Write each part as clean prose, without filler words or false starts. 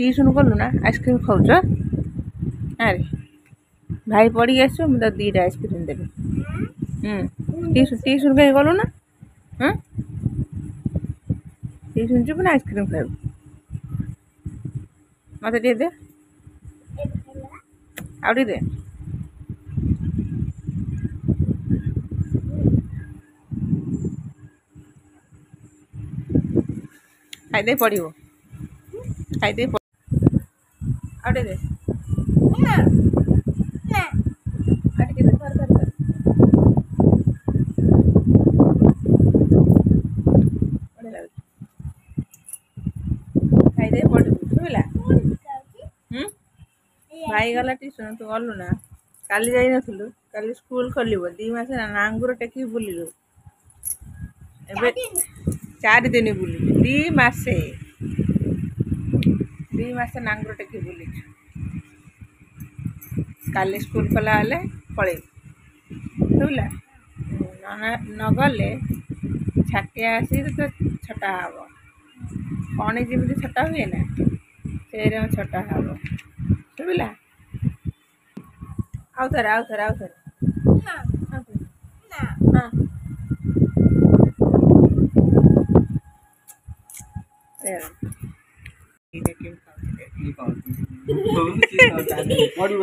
tuition कलु ना ice cream खाऊच अरे भाई पड़ी आस मुझे दीटा आइसक्रीम देवी ट्यूशन कहीं गलु ना हाँ ट्यूशन जीव ना आइसक्रीम खाऊ मत दे आउटी दे खाईदे पड़ो खाईदे आउटे दे खाईदे पड़ो बुझला भाई गला ट्यूशन तू गलु ना काली जाई नथुलु काली स्कूल खोलिबो 2 मास ना नांगुर टेकी बुलिलु एबे 4 दिन बुलिलु 2 मासे नांगुर टेकी बुलिलु काली स्कूल खोला हेले पड़े बुझला न गले छाटिया आसी तो छटा हम पानी जमी छटा हुए ना से छटा हम बुझला आउ थे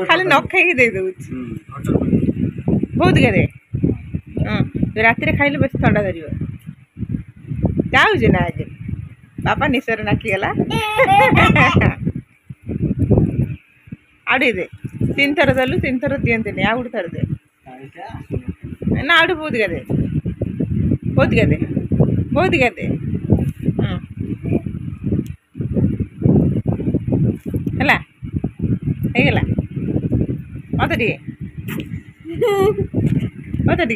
खाली न खाई दे दूच बहुत गए रात खाइले बेस थंडा धर जाऊे ना आज बापा निशर नाकीगला आड़े दे 3 थर देलु 3 थर दियंते आ गोटे थर दे ना आड़ बहुत गए है मत टे